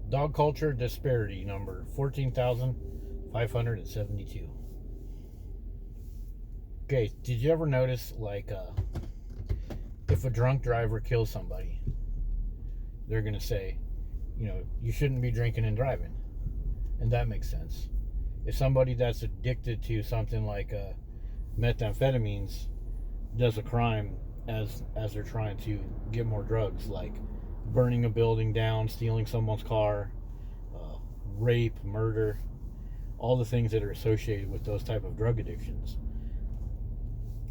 Dog culture disparity number 14,572. Okay, did you ever notice, like, if a drunk driver kills somebody, they're going to say, you shouldn't be drinking and driving. And that makes sense. If somebody that's addicted to something like methamphetamines does a crime as they're trying to get more drugs, like burning a building down, stealing someone's car, uh, rape, murder, all the things that are associated with those type of drug addictions.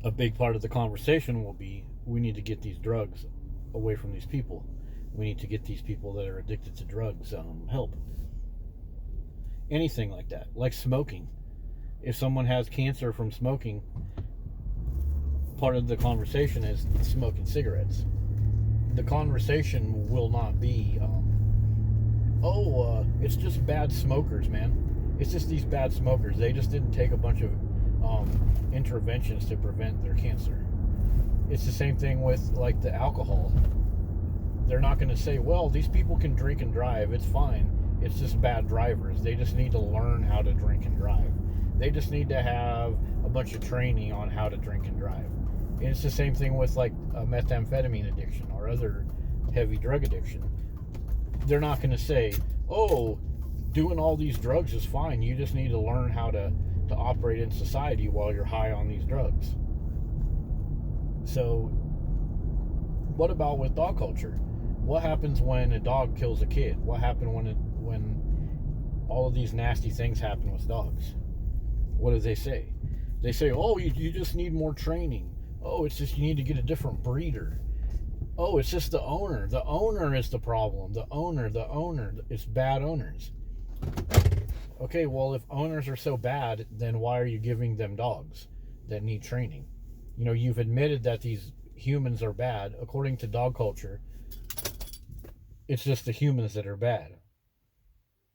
A big part of the conversation will be we need to get these drugs away from these people. We need to get these people that are addicted to drugs help. Anything like that, like smoking. If someone has cancer from smoking, part of the conversation is smoking cigarettes. The conversation will not be, it's just bad smokers, man. It's just these bad smokers. They just didn't take a bunch of interventions to prevent their cancer. It's the same thing with, like, the alcohol. They're not going to say, well, these people can drink and drive. It's fine. It's just bad drivers. They just need to learn how to drink and drive. They just need to have a bunch of training on how to drink and drive. And it's the same thing with, like, a methamphetamine addiction or other heavy drug addiction. They're not going to say, oh, doing all these drugs is fine. You just need to learn how to operate in society while you're high on these drugs. So, what about with dog culture? What happens when a dog kills a kid? What happens when all of these nasty things happen with dogs? What do they say? They say, oh, you just need more training. Oh, it's just you need to get a different breeder. Oh, it's just the owner. The owner is the problem. The owner. It's bad owners. Okay, well, if owners are so bad, then why are you giving them dogs that need training? You've admitted that these humans are bad. According to dog culture, it's just the humans that are bad.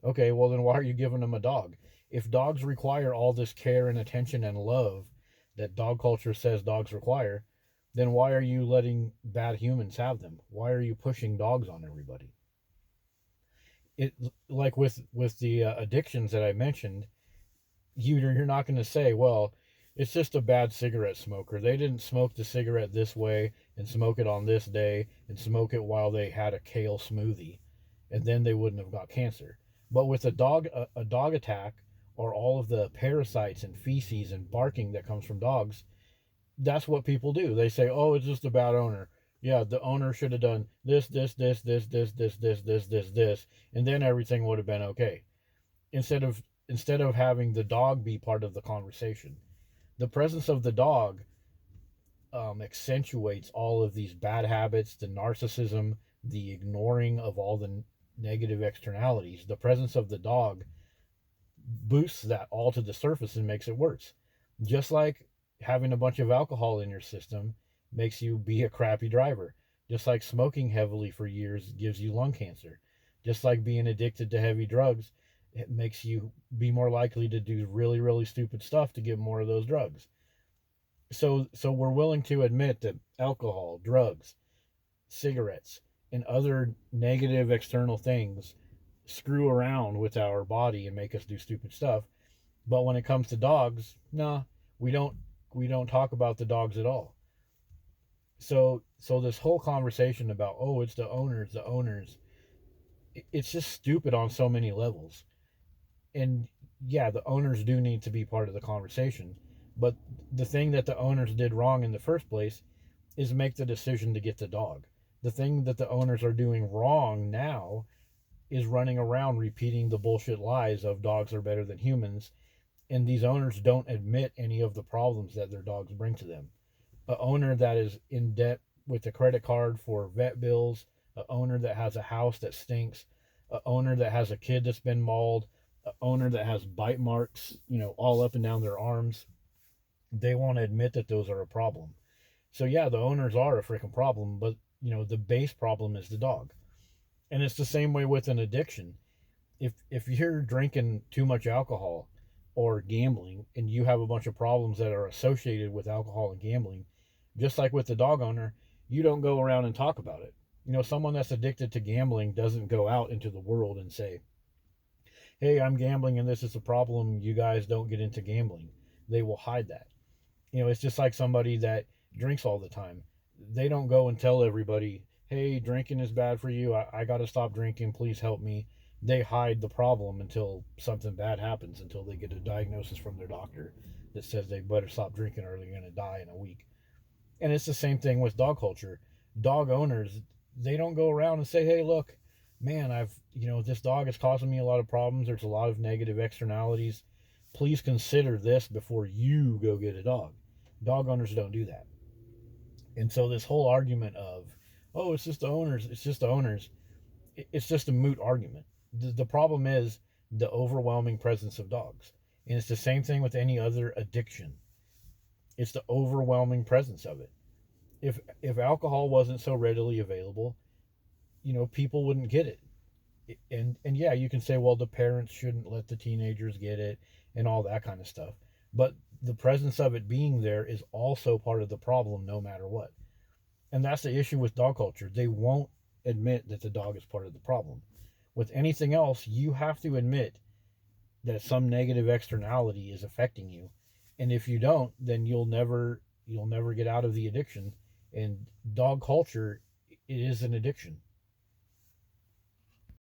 Okay, well, then why are you giving them a dog? If dogs require all this care and attention and love that dog culture says dogs require, then why are you letting bad humans have them? Why are you pushing dogs on everybody? It, like with the addictions that I mentioned, you're not going to say, well, it's just a bad cigarette smoker. They didn't smoke the cigarette this way and smoke it on this day and smoke it while they had a kale smoothie, and then they wouldn't have got cancer. But with a dog attack, or all of the parasites and feces and barking that comes from dogs, that's what people do. They say, oh, it's just a bad owner. Yeah, the owner should have done this, and then everything would have been okay. Instead of having the dog be part of the conversation. The presence of the dog accentuates all of these bad habits, the narcissism, the ignoring of all the negative externalities. The presence of the dog boosts that all to the surface and makes it worse. Just like having a bunch of alcohol in your system makes you be a crappy driver. Just like smoking heavily for years gives you lung cancer. Just like being addicted to heavy drugs, it makes you be more likely to do really, really stupid stuff to get more of those drugs. So we're willing to admit that alcohol, drugs, cigarettes, and other negative external things screw around with our body and make us do stupid stuff. But when it comes to dogs, nah, we don't we don't talk about the dogs at all. So this whole conversation about, oh, it's the owners, it's just stupid on so many levels. And yeah, the owners do need to be part of the conversation. But the thing that the owners did wrong in the first place is make the decision to get the dog. The thing that the owners are doing wrong now is running around repeating the bullshit lies of dogs are better than humans. And these owners don't admit any of the problems that their dogs bring to them. A owner that is in debt with a credit card for vet bills, a owner that has a house that stinks, a owner that has a kid that's been mauled, a owner that has bite marks, all up and down their arms, they won't admit that those are a problem. So yeah, the owners are a freaking problem, but the base problem is the dog. And it's the same way with an addiction. If you're drinking too much alcohol or gambling and you have a bunch of problems that are associated with alcohol and gambling, just like with the dog owner, you don't go around and talk about it. Someone that's addicted to gambling doesn't go out into the world and say, hey, I'm gambling and this is a problem. You guys don't get into gambling. They will hide that. It's just like somebody that drinks all the time. They don't go and tell everybody, hey, drinking is bad for you. I got to stop drinking. Please help me. They hide the problem until something bad happens, until they get a diagnosis from their doctor that says they better stop drinking or they're going to die in a week. And it's the same thing with dog culture. Dog owners, they don't go around and say, hey, look, man, this dog is causing me a lot of problems. There's a lot of negative externalities. Please consider this before you go get a dog. Dog owners don't do that. And so this whole argument of, oh, it's just the owners, it's just a moot argument. The problem is the overwhelming presence of dogs. And it's the same thing with any other addiction. It's the overwhelming presence of it. If alcohol wasn't so readily available, people wouldn't get it. And yeah, you can say, well, the parents shouldn't let the teenagers get it and all that kind of stuff. But the presence of it being there is also part of the problem, no matter what. And that's the issue with dog culture. They won't admit that the dog is part of the problem. With anything else, you have to admit that some negative externality is affecting you. And if you don't, then you'll never get out of the addiction. And dog culture, it is an addiction.